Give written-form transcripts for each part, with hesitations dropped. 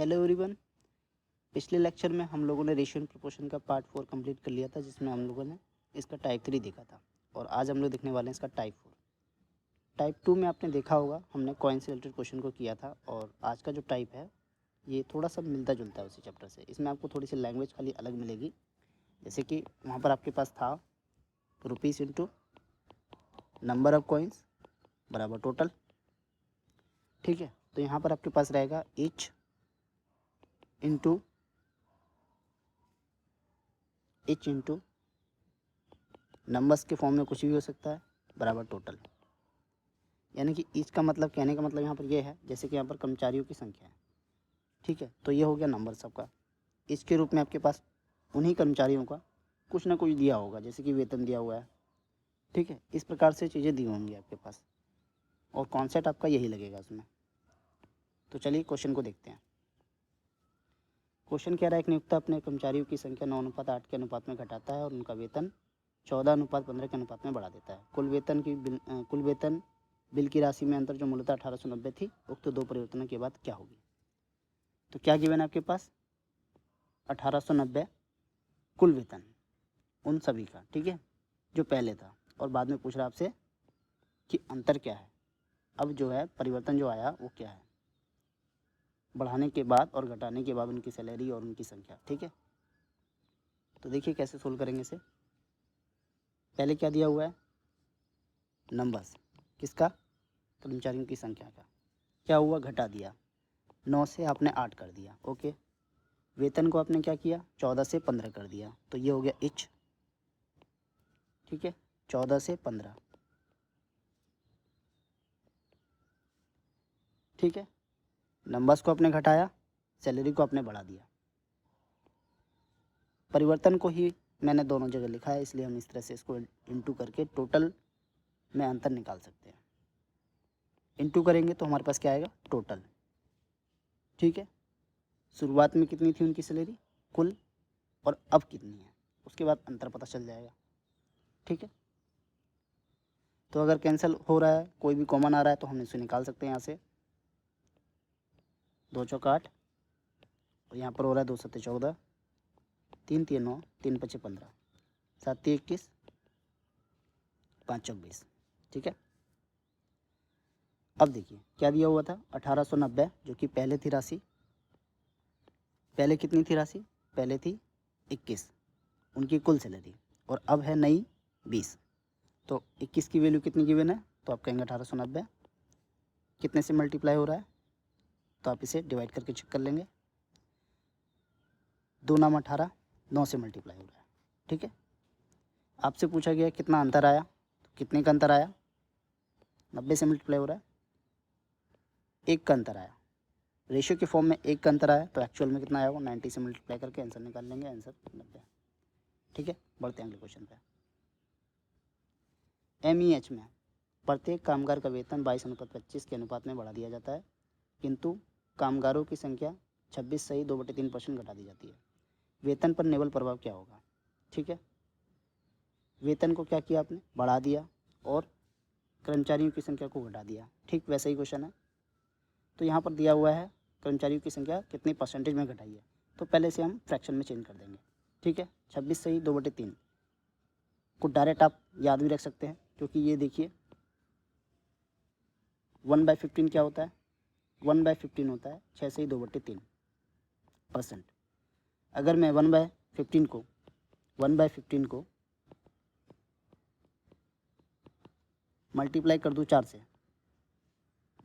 Hello everyone. पिछले lecture में हम लोगों ने रेशियो एंड प्रोपोर्शन का पार्ट 4 कंप्लीट कर लिया था, जिसमें हम लोगों ने इसका टाइप 3 देखा था और आज हम लोग देखने वाले हैं इसका टाइप 4। टाइप 2 में आपने देखा होगा हमने कॉइन से रिलेटेड क्वेश्चन को किया था और आज का जो टाइप है ये थोड़ा सा मिलता जुलता है उसी चैप्टर से। इसमें आपको थोड़ी सी लैंग्वेज खाली अलग मिलेगी, जैसे कि वहाँ पर आपके पास था rupees into number of coins बराबर टोटल। ठीक है, तो यहाँ पर आपके पास रहेगा ईच इंटू नंबर्स के फॉर्म में कुछ भी हो सकता है बराबर टोटल। यानी कि ईच का मतलब, कहने का मतलब यहाँ पर ये है जैसे कि यहाँ पर कर्मचारियों की संख्या है। ठीक है, तो ये हो गया नंबर सबका। ईच के रूप में आपके पास उन्हीं कर्मचारियों का कुछ ना कुछ दिया होगा, जैसे कि वेतन दिया हुआ है। ठीक है, इस प्रकार से चीज़ें दी होंगी आपके पास और कॉन्सेप्ट आपका यही लगेगा उसमें। तो चलिए क्वेश्चन को देखते हैं। क्वेश्चन कह रहा है एक नियोक्ता अपने कर्मचारियों की संख्या 9:8 के अनुपात में घटाता है और उनका वेतन 14:15 के अनुपात में बढ़ा देता है। कुल वेतन बिल की राशि में अंतर जो मूलतः 1890 थी, उक्त दो परिवर्तनों के बाद क्या होगी। तो क्या गिवन है आपके पास 1890 कुल वेतन उन सभी का, ठीक है, जो पहले था, और बाद में पूछ रहा आपसे कि अंतर क्या है। अब जो है परिवर्तन जो आया वो क्या है, बढ़ाने के बाद और घटाने के बाद उनकी सैलरी और उनकी संख्या। ठीक है, तो देखिए कैसे सोल्व करेंगे इसे। पहले क्या दिया हुआ है, नंबर्स किसका, कर्मचारियों की संख्या का। क्या हुआ, घटा दिया, 9 से आपने 8 कर दिया। ओके, वेतन को आपने क्या किया, 14 से 15 कर दिया, तो ये हो गया इच। ठीक है, 14 से 15। ठीक है, नंबर्स को आपने घटाया, सैलरी को आपने बढ़ा दिया। परिवर्तन को ही मैंने दोनों जगह लिखा है, इसलिए हम इस तरह से इसको इंटू करके टोटल में अंतर निकाल सकते हैं। इंटू करेंगे तो हमारे पास क्या आएगा, टोटल। ठीक है, शुरुआत में कितनी थी उनकी सैलरी कुल, और अब कितनी है, उसके बाद अंतर पता चल जाएगा। ठीक है, तो अगर कैंसिल हो रहा है, कोई भी कॉमन आ रहा है, तो हम इसे निकाल सकते हैं यहाँ से। 2 चौक 8 और यहाँ पर हो रहा है 2 सत्ते 14, 3 3 9, 3 पचे 15, 7 3 21, 5 चौक 20। ठीक है, अब देखिए क्या दिया हुआ था 1890, जो कि पहले थी राशि। पहले कितनी थी राशि, पहले थी 21 उनकी कुल सैलरी, और अब है नई 20। तो 21 की वैल्यू कितनी गिवन है, तो आप कहेंगे 1890 कितने से मल्टीप्लाई हो रहा है, तो आप इसे डिवाइड करके चेक कर लेंगे। 2 नाम 18, 9 से मल्टीप्लाई हो रहा है। ठीक है, आपसे पूछा गया कितना अंतर आया, तो कितने का अंतर आया, 90 से मल्टीप्लाई हो रहा है, 1 का अंतर आया। रेशियो के फॉर्म में 1 का अंतर आया, तो एक्चुअल में कितना आया, वो 90 से मल्टीप्लाई करके आंसर निकाल लेंगे, आंसर 90। ठीक है, बढ़ते हैं अगले क्वेश्चन पे। MEH में प्रत्येक कामगार का वेतन 22:25 के अनुपात में बढ़ा दिया जाता है, किंतु कामगारों की संख्या 26 सही 2/3% घटा दी जाती है। वेतन पर नेवल प्रभाव क्या होगा। ठीक है, वेतन को क्या किया आपने, बढ़ा दिया, और कर्मचारियों की संख्या को घटा दिया। ठीक वैसा ही क्वेश्चन है। तो यहाँ पर दिया हुआ है कर्मचारियों की संख्या कितनी परसेंटेज में घटाई है, तो पहले से हम फ्रैक्शन में चेंज कर देंगे। ठीक है, 26 सही 2/3 को डायरेक्ट आप याद भी रख सकते हैं, क्योंकि ये देखिए 1/15 क्या होता है, 1/15 होता है 6 सही 2/3%। अगर मैं 1/15 को मल्टीप्लाई कर दूँ 4 से,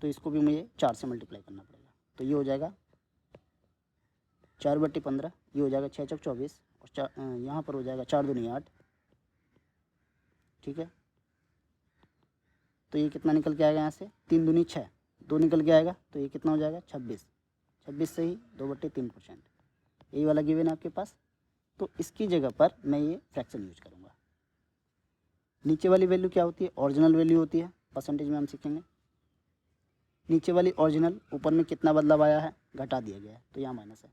तो इसको भी मुझे 4 से मल्टीप्लाई करना पड़ेगा, तो ये हो जाएगा 4/15, ये हो जाएगा 6 चौक 24, और यहाँ पर हो जाएगा 4 दूनी 8। ठीक है, तो ये कितना निकल के आएगा, यहाँ से 3 दूनी 6, 2 निकल के आएगा, तो ये कितना हो जाएगा 26, 26 से ही 2/3%। यही वाला गिवन है आपके पास, तो इसकी जगह पर मैं ये फ्रैक्शन यूज करूँगा। नीचे वाली वैल्यू क्या होती है, ओरिजिनल वैल्यू होती है, परसेंटेज में हम सीखेंगे। नीचे वाली ओरिजिनल, ऊपर में कितना बदलाव आया है, घटा दिया गया है, तो यहाँ माइनस है।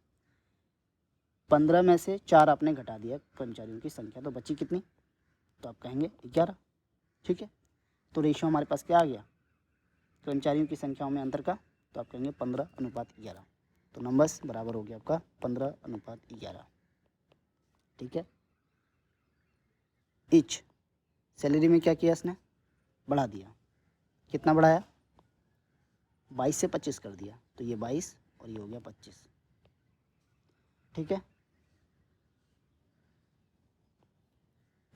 15 में से 4 आपने घटा दिया कर्मचारियों की संख्या, तो बची कितनी, तो आप कहेंगे 11। ठीक है, तो रेशियो हमारे पास क्या आ गया, कर्मचारियों की संख्याओं में अंतर का, तो आप कहेंगे 15:11। तो नंबर्स बराबर हो गया आपका 15:11। ठीक है। ईच सैलरी में क्या किया इसने, बढ़ा दिया। कितना बढ़ाया, 22 से 25 कर दिया, तो ये 22 और ये हो गया 25। ठीक है।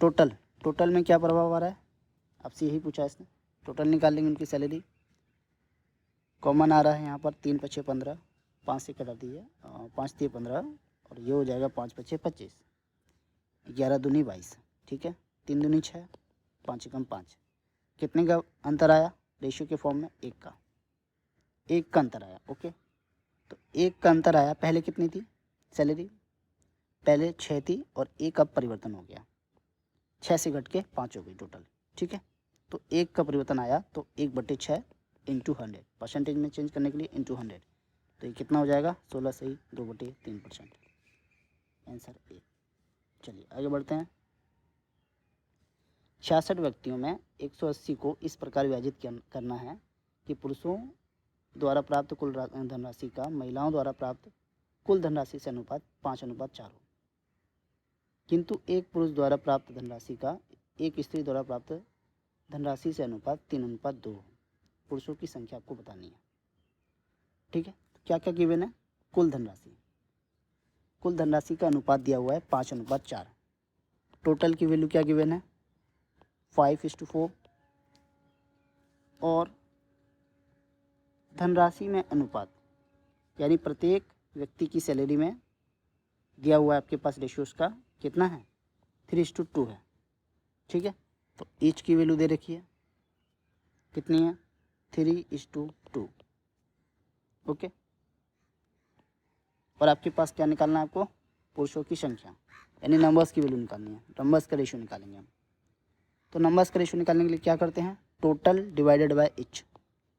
टोटल, टोटल में क्या प्रभाव आ रहा है, आपसे यही पूछा इसने। टोटल निकाल लेंगे उनकी सैलरी। कॉमन आ रहा है यहाँ पर 3 पछे 15, 5 से कटा दीजिए, 5 दिए 15 और ये हो जाएगा 5 पछे 25, 11 दूनी 22। ठीक है। 3 दूनी 6, 5 एकम 5। कितने का अंतर आया रेशियो के फॉर्म में, 1 का, 1 का अंतर आया। ओके, तो 1 का अंतर आया। पहले कितनी थी सैलरी, पहले 6 थी और 1 अब परिवर्तन हो गया, 6 से घट के 5 हो गई टोटल। ठीक है। तो 1 का परिवर्तन आया, तो 1/6 इंटू 100, परसेंटेज में चेंज करने के लिए इंटू 100, तो ये कितना हो जाएगा 16 सही 2/3%। Answer A. चलिए आगे बढ़ते हैं। 66 व्यक्तियों में 180 को इस प्रकार विभाजित करना है कि पुरुषों द्वारा प्राप्त कुल धनराशि का महिलाओं द्वारा प्राप्त कुल धनराशि से अनुपात 5:4 हो, किंतु एक पुरुष द्वारा प्राप्त धनराशि का एक स्त्री द्वारा प्राप्त धनराशि से अनुपात 3:2 हो। पुरुषों की संख्या आपको बतानी है। ठीक है। तो क्या क्या गिवन है, कुल धनराशि, कुल धनराशि का अनुपात दिया हुआ है 5:4। टोटल की वैल्यू क्या गिवन है, 5:4। और धनराशि में अनुपात यानी प्रत्येक व्यक्ति की सैलरी में दिया हुआ है आपके पास रेशियोज का कितना है, 3:2 है। ठीक है। तो ईच की वैल्यू दे रखी है, कितनी है, 3:2। ओके। और आपके पास क्या निकालना है आपको, पुरुषों की संख्या यानी नंबर्स की वैल्यू निकालनी है, नंबर्स का रेशियो निकालेंगे हम। तो नंबर्स का रेशियो निकालने के लिए क्या करते हैं, total divided by each,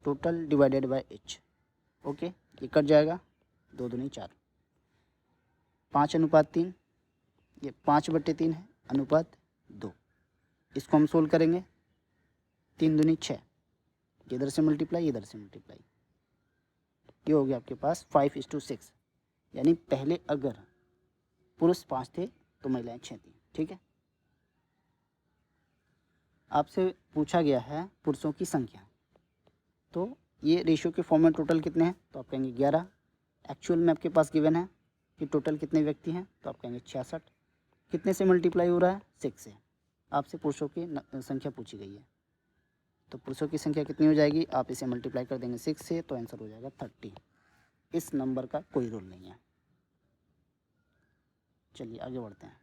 total divided by each. Okay, ये कट जाएगा, 2 दूनी 4, 5:3, ये 5/3 है, अनुपात 2। इसको हम सोल्व करेंगे, 3 दूनी 6, इधर से मल्टीप्लाई इधर से मल्टीप्लाई, ये हो गया आपके पास 5:6। यानी पहले अगर पुरुष 5 थे तो महिलाएं 6 थी। ठीक है। आपसे पूछा गया है पुरुषों की संख्या, तो ये रेशियो के फॉर्म में टोटल कितने हैं, तो आप कहेंगे 11। एक्चुअल में आपके पास गिवन है कि टोटल कितने व्यक्ति हैं, तो आप कहेंगे 66। कितने से मल्टीप्लाई हो रहा है, 6 से। आपसे पुरुषों की संख्या पूछी गई है, तो पुरुषों की संख्या कितनी हो जाएगी, आप इसे मल्टीप्लाई कर देंगे 6 से, तो आंसर हो जाएगा 30। इस नंबर का कोई रोल नहीं है। चलिए आगे बढ़ते हैं।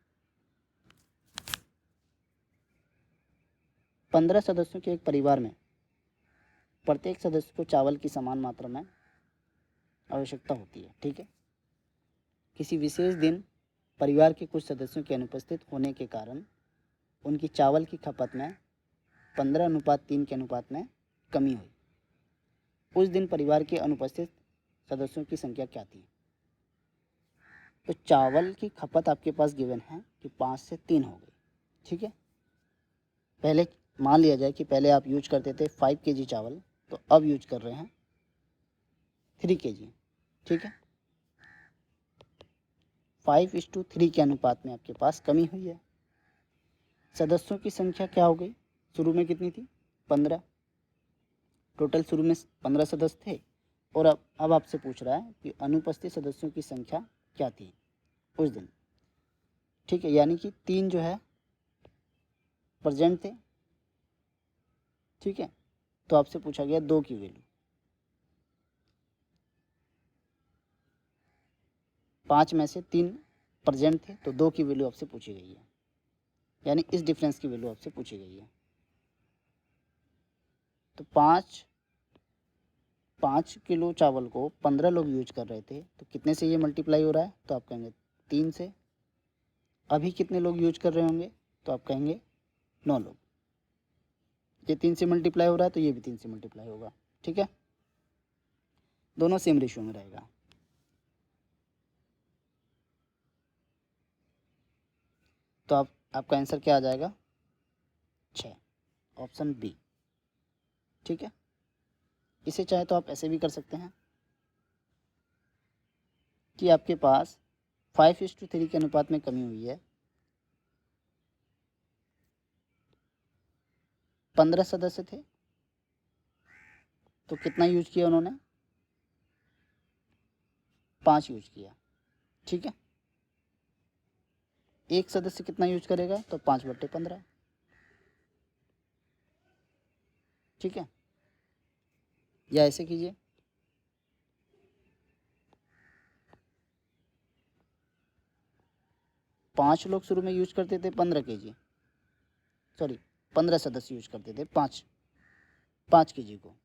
15 सदस्यों के एक परिवार में प्रत्येक सदस्य को चावल की समान मात्रा में आवश्यकता होती है। ठीक है। किसी विशेष दिन परिवार के कुछ सदस्यों के अनुपस्थित होने के कारण उनकी चावल की खपत में 15:3 के अनुपात में कमी हुई। उस दिन परिवार के अनुपस्थित सदस्यों की संख्या क्या थी। तो चावल की खपत आपके पास गिवन है कि 5 से 3 हो गई। ठीक है। पहले मान लिया जाए कि पहले आप यूज करते थे 5 kg चावल, तो अब यूज कर रहे हैं 3 kg। ठीक है। 5:3 के अनुपात में आपके पास कमी हुई है। सदस्यों की संख्या क्या हो गई, शुरू में कितनी थी, 15। टोटल शुरू में 15 सदस्य थे, और अब आपसे पूछ रहा है कि अनुपस्थित सदस्यों की संख्या क्या थी उस दिन। ठीक है। यानी कि 3 जो है प्रेजेंट थे। ठीक है। तो आपसे पूछा गया 2 की वैल्यू, 5 में से 3 प्रेजेंट थे, तो 2 की वैल्यू आपसे पूछी गई है, यानी इस डिफरेंस की वैल्यू आपसे पूछी गई है। तो 5 किलो चावल को 15 लोग यूज कर रहे थे, तो कितने से ये मल्टीप्लाई हो रहा है, तो आप कहेंगे 3 से। अभी कितने लोग यूज कर रहे होंगे, तो आप कहेंगे 9 लोग। ये 3 से मल्टीप्लाई हो रहा है, तो ये भी 3 से मल्टीप्लाई होगा। ठीक है। दोनों सेम रेशियो में रहेगा। तो आपका आंसर क्या आ जाएगा, 6, ऑप्शन बी। ठीक है। इसे चाहे तो आप ऐसे भी कर सकते हैं, कि आपके पास 5:3 के अनुपात में कमी हुई है, 15 सदस्य थे, तो कितना यूज किया उन्होंने? 5 यूज किया। ठीक है, एक सदस्य कितना यूज करेगा? तो 5/15। ठीक है, या ऐसे कीजिए, पाँच लोग शुरू में यूज करते थे 15 kg, सॉरी 15 सदस्य यूज करते थे 5 kg को,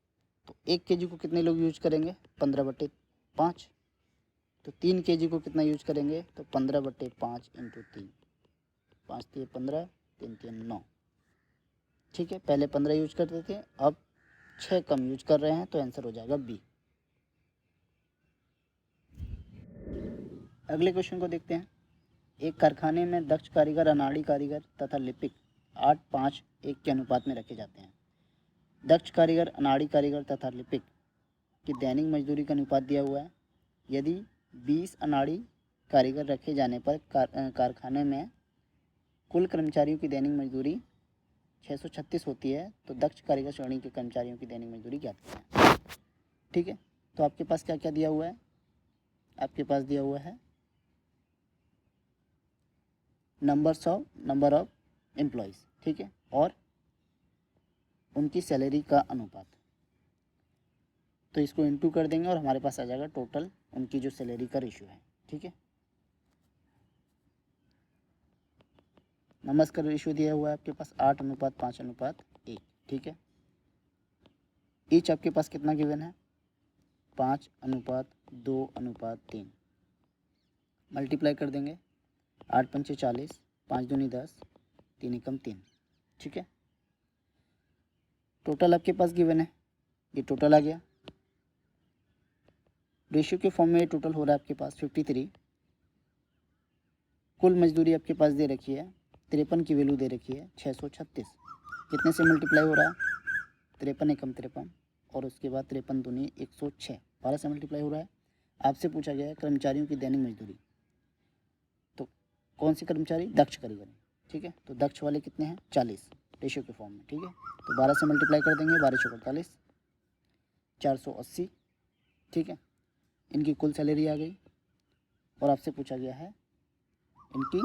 तो 1 kg को कितने लोग यूज करेंगे? 15/5। तो 3 kg को कितना यूज करेंगे? तो 15/5 इंटू 3, 5 3 15, 3 3 9। ठीक है, पहले 15 यूज करते थे, अब 6 कम यूज कर रहे हैं, तो आंसर हो जाएगा बी। अगले क्वेश्चन को देखते हैं। एक कारखाने में दक्ष कारीगर, अनाड़ी कारीगर तथा लिपिक 8:5:1 के अनुपात में रखे जाते हैं। दक्ष कारीगर, अनाड़ी कारीगर तथा लिपिक की दैनिक मजदूरी का अनुपात दिया हुआ है। यदि 20 अनाड़ी कारीगर रखे जाने पर कारखाने में कुल कर्मचारियों की दैनिक मजदूरी 636 होती है, तो दक्ष कारीगर श्रेणी के कर्मचारियों की दैनिक मजदूरी ज्ञात करें। ठीक है, तो आपके पास क्या क्या दिया हुआ है? आपके पास दिया हुआ है नंबर ऑफ एम्प्लॉयज़, ठीक है, और उनकी सैलरी का अनुपात। तो इसको इनटू कर देंगे और हमारे पास आ जाएगा टोटल उनकी जो सैलरी का रेशियो है। ठीक है, नंबर्स का रेशियो दिया हुआ है आपके पास 8:5:1। ठीक है, ईच आपके पास कितना गिवन है? 5:2:3। मल्टीप्लाई कर देंगे, 8 पंचे 40, 5 दूनी 10, 3 एकम 3। ठीक है, टोटल आपके पास गिवन है, ये टोटल आ गया। रेशियो के फॉर्म में ये टोटल हो रहा है आपके पास 53। कुल मजदूरी आपके पास दे रखी है, 53 की वैल्यू दे रखी है 636। कितने से मल्टीप्लाई हो रहा है? 53 एकम 53, और उसके बाद 53 दूनी 106, 12 से मल्टीप्लाई हो रहा है। आपसे पूछा गया है कर्मचारियों की दैनिक मजदूरी, तो कौन सी कर्मचारी? दक्ष कारीगर। ठीक है, तो दक्ष वाले कितने हैं? 40 रेशियो के फॉर्म में। ठीक है, तो 12 से मल्टीप्लाई कर देंगे, 12×4=48, 480। ठीक है, इनकी कुल सैलरी आ गई, और आपसे पूछा गया है इनकी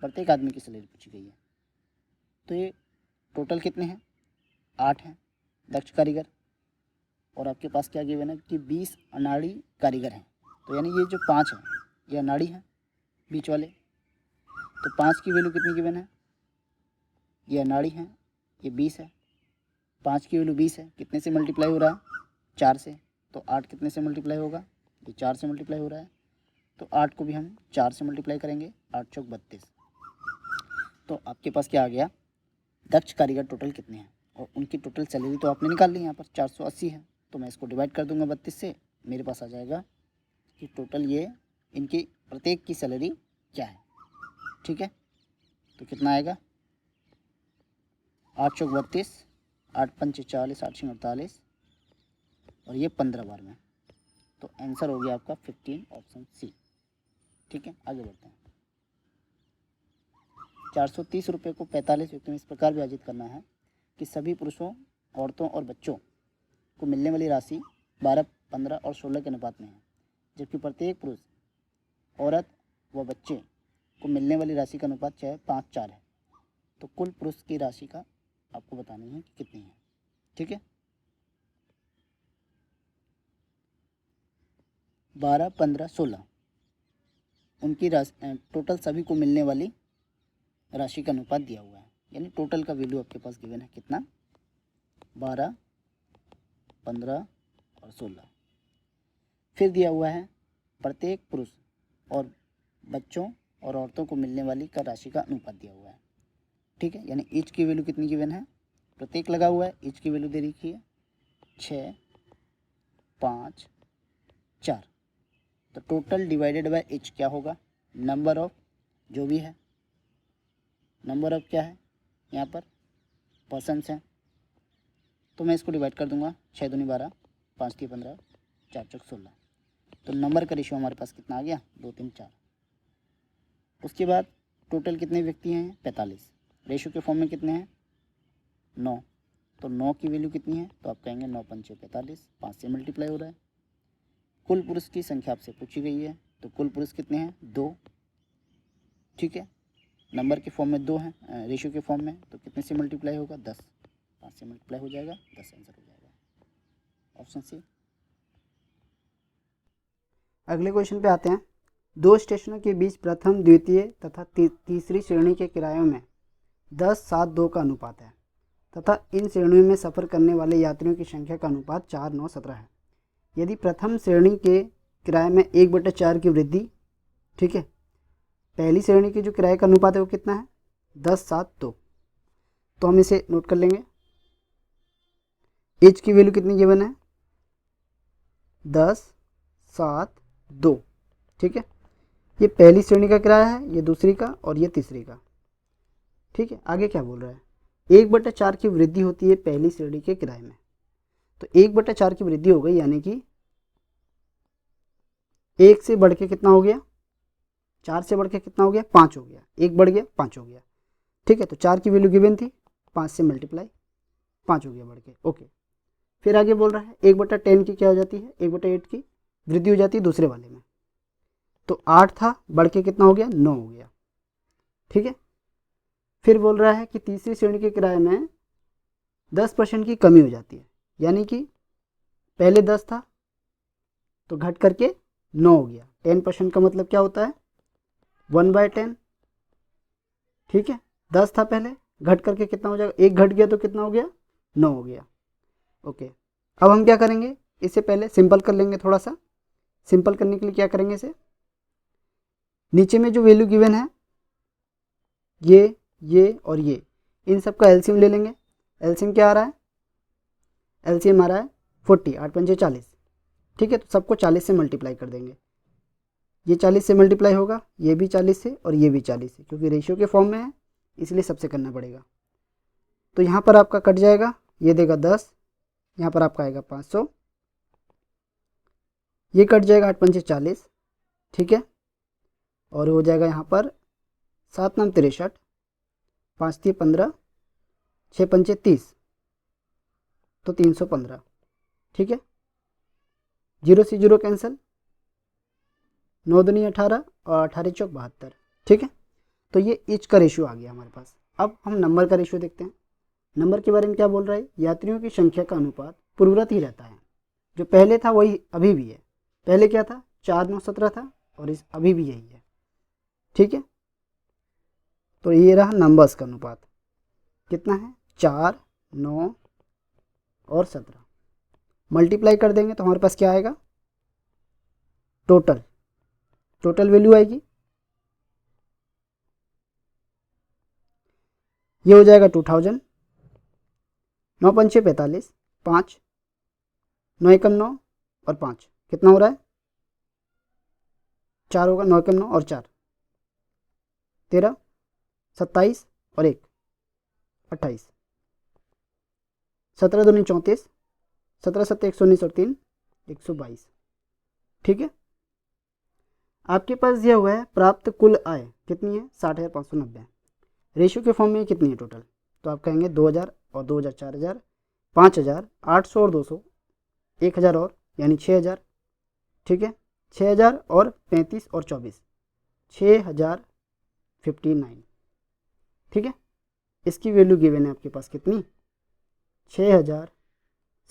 प्रत्येक आदमी की सैलरी पूछी गई है। तो ये टोटल कितने हैं? 8 हैं दक्ष कारीगर, और आपके पास क्या गिवन है कि 20 अनाड़ी कारीगर हैं। तो यानी ये जो 5 हैं ये अनाड़ी हैं बीच वाले, तो 5 की वैल्यू कितनी गिवन है? ये अनाड़ी हैं, ये 20 है, 5 की वैल्यू 20 है, कितने से मल्टीप्लाई हो रहा है? 4 से। तो 8 कितने से मल्टीप्लाई होगा? ये 4 से मल्टीप्लाई हो रहा है, तो 8 को भी हम 4 से मल्टीप्लाई करेंगे, 8×4=32। तो आपके पास क्या आ गया? दक्ष कारीगर टोटल कितने हैं, और उनकी टोटल सैलरी तो आपने निकाल ली, यहाँ पर 480 है, तो मैं इसको डिवाइड कर दूंगा 32 से, मेरे पास आ जाएगा कि टोटल ये इनकी प्रत्येक की सैलरी क्या है। ठीक है, तो कितना आएगा? 8×32, 8×5=40, 8×6=48, और ये 15 बार में, तो आंसर हो गया आपका 15, ऑप्शन सी। ठीक है, आगे बढ़ते हैं। 430 रुपये को 45 व्यक्तियों में इस प्रकार विभाजित करना है कि सभी पुरुषों, औरतों और बच्चों को मिलने वाली राशि 12, 15 और 16 के अनुपात में है, जबकि प्रत्येक पुरुष, औरत व बच्चे को मिलने वाली राशि का अनुपात 6:5:4 है। तो कुल पुरुष की राशि का आपको बतानी है कि कितनी है। ठीक है, 12, 15, 16 उनकी राशि, टोटल सभी को मिलने वाली राशि का अनुपात दिया हुआ है, यानी टोटल का वैल्यू आपके पास गिवन है कितना? 12, 15 और 16। फिर दिया हुआ है प्रत्येक पुरुष और बच्चों और औरतों को मिलने वाली का राशि का अनुपात दिया हुआ है। ठीक है, यानी ईच की वैल्यू कितनी गिवन है? प्रत्येक लगा हुआ है, ईच की वैल्यू दे रखी है 6, 5, 4। तो टोटल डिवाइडेड बाय ईच क्या होगा? नंबर ऑफ जो भी है, नंबर ऑफ क्या है यहाँ पर? पर्सन्स हैं, तो मैं इसको डिवाइड कर दूंगा, 6 दूनी 12, 5 3 15, 4 चौक 16। तो नंबर का रेशियो हमारे पास कितना आ गया, 2 3 4। उसके बाद टोटल कितने व्यक्ति हैं, 45। रेशियो के फॉर्म में कितने हैं, 9। तो 9 की वैल्यू कितनी है, तो आप कहेंगे 9 पंचे 45, 5 से मल्टीप्लाई हो रहा है। कुल पुरुष की संख्या आपसे पूछी गई है, तो कुल पुरुष कितने हैं, 2। ठीक है, नंबर के फॉर्म में 2 हैं, रेशियो के फॉर्म में, तो कितने से मल्टीप्लाई होगा, 10। 5 से मल्टीप्लाई हो जाएगा, 10 आंसर हो जाएगा, ऑप्शन सी। अगले क्वेश्चन पे आते हैं। 2 स्टेशनों के बीच प्रथम, द्वितीय तथा तीसरी श्रेणी के किरायों में 10:7:2 का अनुपात है तथा इन श्रेणियों में सफ़र करने वाले यात्रियों की संख्या का अनुपात 4:9:17 है। यदि प्रथम श्रेणी के किराए में 1/4 की वृद्धि, ठीक है, पहली श्रेणी के जो किराए का अनुपात है वो कितना है, 10:7:2। तो हम इसे नोट कर लेंगे। एच की वैल्यू कितनी गिवन है, 10:7:2। ठीक है, ये पहली श्रेणी का किराया है, ये दूसरी का और ये तीसरी का। ठीक है, आगे क्या बोल रहा है, 1/4 की वृद्धि होती है पहली श्रेणी के किराए में। तो 1/4 की वृद्धि हो गई, यानी कि 1 से बढ़ के कितना हो गया, 4 से बढ़ के कितना हो गया, 5 हो गया। 1 बढ़ गया, 5 हो गया। ठीक है, तो 4 की वैल्यू गिवन थी, 5 से मल्टीप्लाई, 5 हो गया बढ़ के। ओके, फिर आगे बोल रहा है 1/10 की क्या हो जाती है, 1/8 की वृद्धि हो जाती है दूसरे वाले में। तो 8 था, बढ़ के कितना हो गया, 9 हो गया। ठीक है, फिर बोल रहा है कि तीसरी श्रेणी के किराए में 10% की कमी हो जाती है, यानी कि पहले 10 था तो घट करके 9 हो गया। 10% का मतलब क्या होता है, 1/10। ठीक है, 10 था पहले, घट करके कितना हो जाएगा, 1 घट गया तो कितना हो गया, 9 हो गया। ओके, अब हम क्या करेंगे, इससे पहले सिंपल कर लेंगे। थोड़ा सा सिंपल करने के लिए क्या करेंगे, इसे नीचे में जो वैल्यू गिवन है, ये और ये, इन सब का एलसीएम ले लेंगे। एलसीएम क्या आ रहा है, एलसीएम आ रहा है 40, 8 पंजे 40। ठीक है, तो सबको 40 से मल्टीप्लाई कर देंगे। ये 40 से मल्टीप्लाई होगा, ये भी 40 से और ये भी 40 से, क्योंकि रेशियो के फॉर्म में है इसलिए सबसे करना पड़ेगा। तो यहाँ पर आपका कट जाएगा, ये देगा 10, यहाँ पर आपका आएगा 500, ये कट जाएगा 8 पंजे 40। ठीक है, और हो जाएगा यहाँ पर 7 9 63, 5 3 15, 6 पंचे 30, तो 315। ठीक है, 0 से 0 कैंसिल, 9 दूनी 18 और 18 चौक 72। ठीक है, तो ये इच का रेशियो आ गया हमारे पास। अब हम नंबर का रेशियो देखते हैं। नंबर के बारे में क्या बोल रहा है, यात्रियों की संख्या का अनुपात पूर्ववत ही रहता है। जो पहले था वही अभी भी है। पहले क्या था, 4:9:17 था, और इस अभी भी यही है। ठीक है, तो ये रहा नंबर्स का अनुपात, कितना है, 4, 9 और 17। मल्टीप्लाई कर देंगे तो हमारे पास क्या आएगा, टोटल वैल्यू आएगी, ये हो जाएगा 2000। 9 पंचे 45, 5, 9 एकम 9 और 5 कितना हो रहा है, 4 होगा। 9 एकम 9 और 4 13, 27 और 1 28, 17 दूनी 34, 17 7 119 और 3 122। ठीक है, आपके पास दिया हुआ है प्राप्त कुल आय कितनी है, 60,590। रेशियो के फॉर्म में कितनी है टोटल, तो आप कहेंगे 2000 और 2000 4000, 5000, 800 और 200, 1000 और, यानी 6000। ठीक है, 6000 और 35 और 24, 6059। ठीक है, इसकी वैल्यू गिवन है आपके पास कितनी, 6000,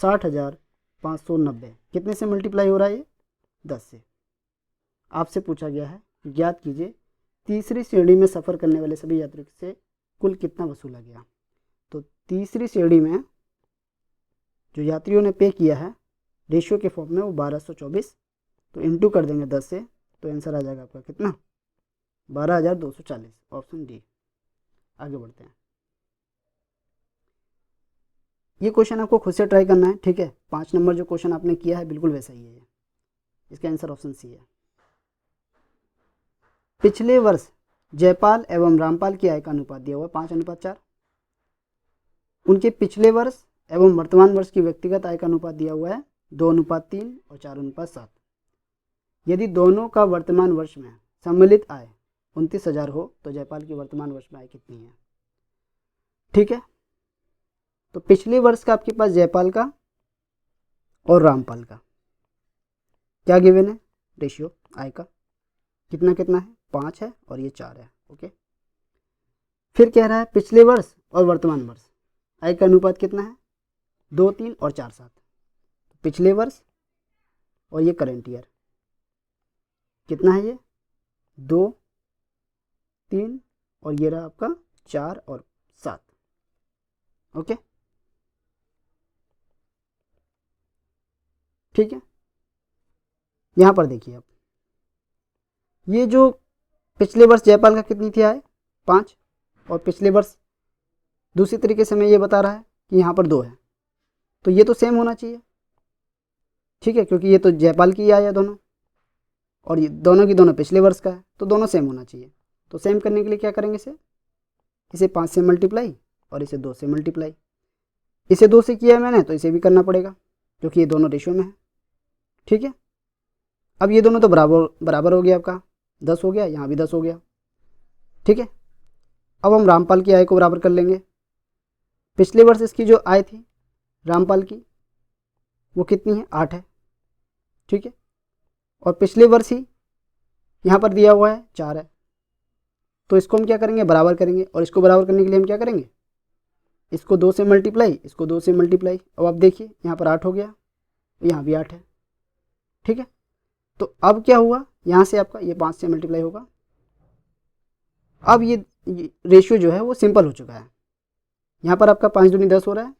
60,590। कितने से मल्टीप्लाई हो रहा है ये, 10 से। आपसे पूछा गया है कि ज्ञात कीजिए तीसरी श्रेणी में सफ़र करने वाले सभी यात्रियों से कुल कितना वसूला गया। तो तीसरी श्रेणी में जो यात्रियों ने पे किया है रेशियो के फॉर्म में वो 1224, तो इंटू कर देंगे 10 से, तो आंसर आ जाएगा आपका कितना, 12,240, ऑप्शन डी। आगे बढ़ते हैं। ये क्वेश्चन आपको खुद से ट्राई करना है। ठीक है, 5 नंबर जो क्वेश्चन आपने किया है बिल्कुल वैसा ही है। इसका आंसर ऑप्शन सी है। पिछले वर्ष जयपाल एवं रामपाल की आय का अनुपात दिया हुआ 5:4। उनके पिछले वर्ष एवं वर्तमान वर्ष की व्यक्तिगत आय का अनुपात दिया हुआ है 2:3 और 4:7। यदि दोनों का वर्तमान वर्ष में सम्मिलित आय 29,000 हो तो जयपाल की वर्तमान वर्ष में आय कितनी है। ठीक है, तो पिछले वर्ष का आपके पास जयपाल का और रामपाल का क्या गिवन है, रेशियो आय का कितना कितना है, 5 है और ये 4 है। ओके, फिर कह रहा है पिछले वर्ष और वर्तमान वर्ष आय का अनुपात कितना है, 2, 3 और 4, 7। पिछले वर्ष और ये करंट ईयर कितना है, ये 2, 3 और ये रहा आपका 4 और 7। ओके, ठीक है। यहां पर देखिए आप, ये जो पिछले वर्ष जयपाल का कितनी थी आय, 5, और पिछले वर्ष दूसरी तरीके से मैं ये बता रहा है कि यहाँ पर 2 है, तो ये तो सेम होना चाहिए। ठीक है, क्योंकि ये तो जयपाल की आय है दोनों, और ये दोनों की दोनों पिछले वर्ष का है, तो दोनों सेम होना चाहिए। तो सेम करने के लिए क्या करेंगे, इसे 5 से मल्टीप्लाई और इसे 2 से मल्टीप्लाई। इसे 2 से किया है मैंने तो इसे भी करना पड़ेगा क्योंकि ये दोनों रेशियो में है। ठीक है, अब ये दोनों तो बराबर हो गया, आपका 10 हो गया, यहाँ भी 10 हो गया। ठीक है, अब हम रामपाल की आय को बराबर कर लेंगे। पिछले वर्ष इसकी जो आय थी रामपाल की वो कितनी है, 8 है। ठीक है, और पिछले वर्ष ही यहाँ पर दिया हुआ है 4 है, तो इसको हम क्या करेंगे, बराबर करेंगे। और इसको बराबर करने के लिए हम क्या करेंगे, इसको 2 से मल्टीप्लाई, इसको 2 से मल्टीप्लाई। अब आप देखिए यहाँ पर 8 हो गया, यहाँ भी 8 है। ठीक है, तो अब क्या हुआ, यहाँ से आपका ये 5 से मल्टीप्लाई होगा। अब ये रेशियो जो है वो सिंपल हो चुका है। यहाँ पर आपका 5 दूनी 10 हो रहा है,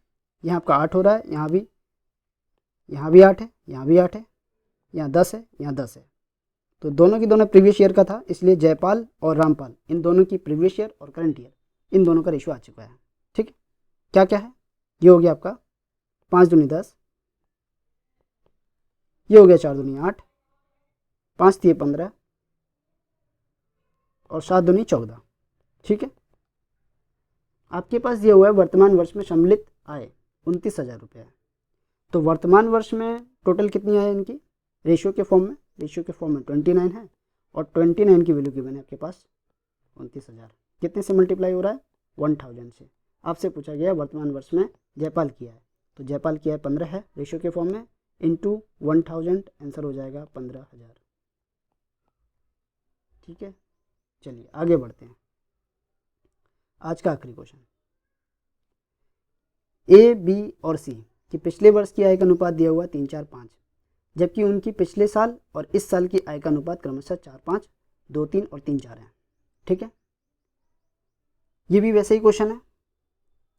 यहाँ आपका 8 हो रहा है, यहाँ भी 8 है, यहाँ भी 8 है, यहाँ 10 है, यहाँ 10 है। तो दोनों की दोनों प्रीवियस ईयर का था, इसलिए जयपाल और रामपाल इन दोनों की प्रीवियस ईयर और करंट ईयर इन दोनों का रेशियो आ चुका है। ठीक है, क्या क्या है, ये हो गया आपका 5 दूनी 10, ये हो गया 4 दूनी 8, 5 3 15 और 7 दूनी 14। ठीक है, आपके पास ये हुआ है वर्तमान वर्ष में सम्मिलित आय 29,000 रुपये है। तो वर्तमान वर्ष में टोटल कितनी आय इनकी, रेशियो के फॉर्म में 29 है, और 29 की वैल्यू गिवन है आपके पास 29,000। कितने से मल्टीप्लाई हो रहा है, 1000 से। आपसे पूछा गया वर्तमान वर्ष में जयपाल की आय, तो जयपाल की आय 15 है रेशियो के फॉर्म में, इंटू 1000, आंसर हो जाएगा 15,000। ठीक है, चलिए आगे बढ़ते हैं। आज का आखिरी क्वेश्चन, ए, बी और सी की पिछले वर्ष की आय का अनुपात दिया हुआ 3, 4, 5, जबकि उनकी पिछले साल और इस साल की आय का अनुपात क्रमशः 4, 5, 2, 3 और 3, 4 है। ठीक है, ये भी वैसे ही क्वेश्चन है,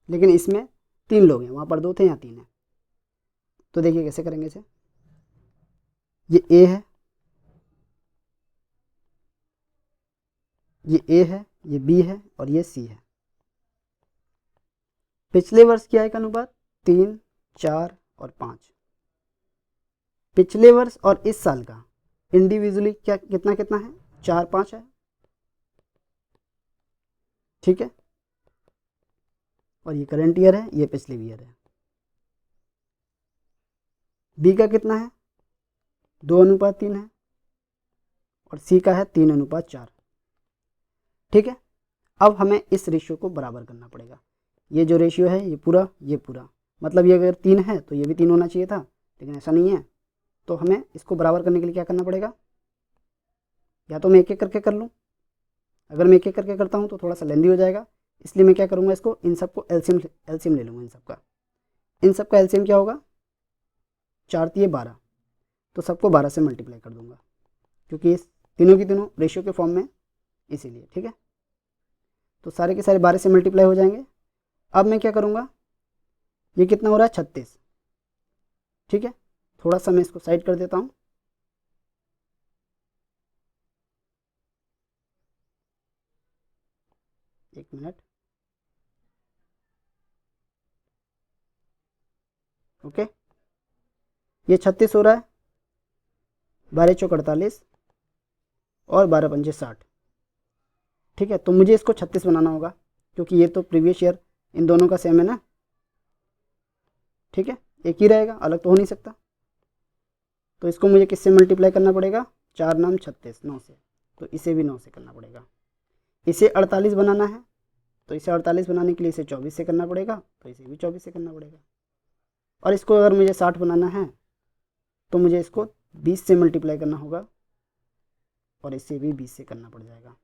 लेकिन इसमें 3 लोग हैं, वहाँ पर 2 थे, यहाँ 3 है। तो देखिए कैसे करेंगे इसे, ये ए है, ये ए है, ये बी है और ये सी है। पिछले वर्ष की आय का अनुपात 3, 4 और 5। पिछले वर्ष और इस साल का इंडिविजुअली क्या कितना कितना है, 4, 5 है। ठीक है, और ये करंट ईयर है, ये पिछले ईयर है। बी का कितना है, 2:3 है, और सी का है 3:4। ठीक है, अब हमें इस रेशियो को बराबर करना पड़ेगा। ये जो रेशियो है ये पूरा, मतलब ये अगर 3 है तो ये भी 3 होना चाहिए था, लेकिन ऐसा नहीं है। तो हमें इसको बराबर करने के लिए क्या करना पड़ेगा, या तो मैं एक एक करके कर लूँ। अगर मैं एक एक करके करता हूँ तो थोड़ा सा लेंदी हो जाएगा, इसलिए मैं क्या करूँगा, इसको इन सबको एलसीएम ले लूँगा। इन सबका एलसीएम क्या होगा, 4 × 12, तो सबको 12 से मल्टीप्लाई कर दूंगा, क्योंकि इस तीनों की तीनों रेशियो के फॉर्म में, इसीलिए। ठीक है, तो सारे के सारे 12 से मल्टीप्लाई हो जाएंगे। अब मैं क्या करूँगा, ये कितना हो रहा है, 36। ठीक है, थोड़ा सा मैं इसको साइड कर देता हूँ। एक मिनट, ओके, ये 36 हो रहा है, 12 × 4 = 48 और 12 × 5 = 60। ठीक है, तो मुझे इसको 36 बनाना होगा, क्योंकि ये तो प्रीवियस ईयर इन दोनों का सेम है ना। ठीक है, एक ही रहेगा, अलग तो हो नहीं सकता। तो इसको मुझे किससे मल्टीप्लाई करना पड़ेगा, 4 नाम 36, 9 से, तो इसे भी 9 से करना पड़ेगा। इसे 48 बनाना है, तो इसे 48 बनाने के लिए इसे 24 से करना पड़ेगा, तो इसे भी 24 से करना पड़ेगा। और इसको अगर मुझे 60 बनाना है तो मुझे इसको 20 से मल्टीप्लाई करना होगा और इसे भी 20 से करना पड़ जाएगा।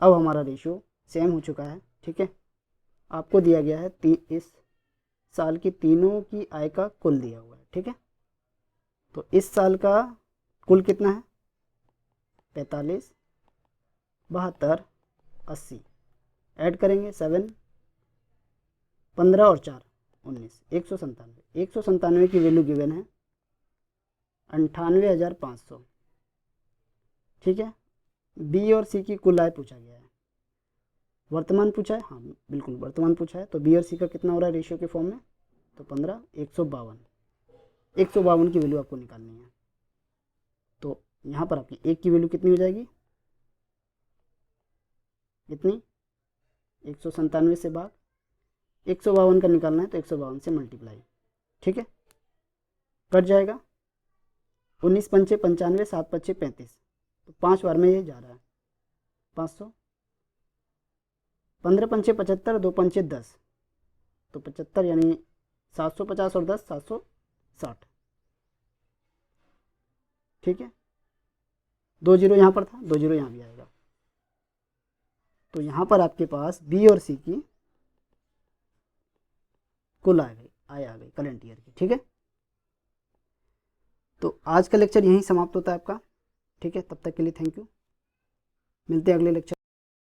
अब हमारा रेशियो सेम हो चुका है। ठीक है, आपको दिया गया है इस साल की तीनों की आय का कुल दिया हुआ है। ठीक है, तो इस साल का कुल कितना है? 45, 72, 80, ऐड करेंगे 7, 15 और 4, 19, 197। 197 की वैल्यू गिवन है 98,500। ठीक है, बी और सी की कुल आय पूछा गया है। वर्तमान पूछा है, हाँ बिल्कुल वर्तमान पूछा है, तो बी और सी का कितना हो रहा है रेशियो के फॉर्म में? तो 15, 152। 152 की वैल्यू आपको निकालनी है। तो यहाँ पर आपकी एक की वैल्यू कितनी हो जाएगी? इतनी 197 से भाग 152 का निकालना है, तो 152 से मल्टीप्लाई। ठीक है, कट जाएगा। 19 पंचे 95, 7 पच्चे 35, तो 5 बार में ये जा रहा है 500। 15 पंचे 75, 2 पंचे 10, तो 75 यानी 750 और 10 760। ठीक है, 2 जीरो यहाँ पर था, 2 जीरो यहाँ भी आएगा। तो यहाँ पर आपके पास बी और सी की कुल आ गई करंट ईयर की। ठीक है, तो आज का लेक्चर यहीं समाप्त होता है आपका। ठीक है, तब तक के लिए थैंक यू, मिलते हैं अगले लेक्चर।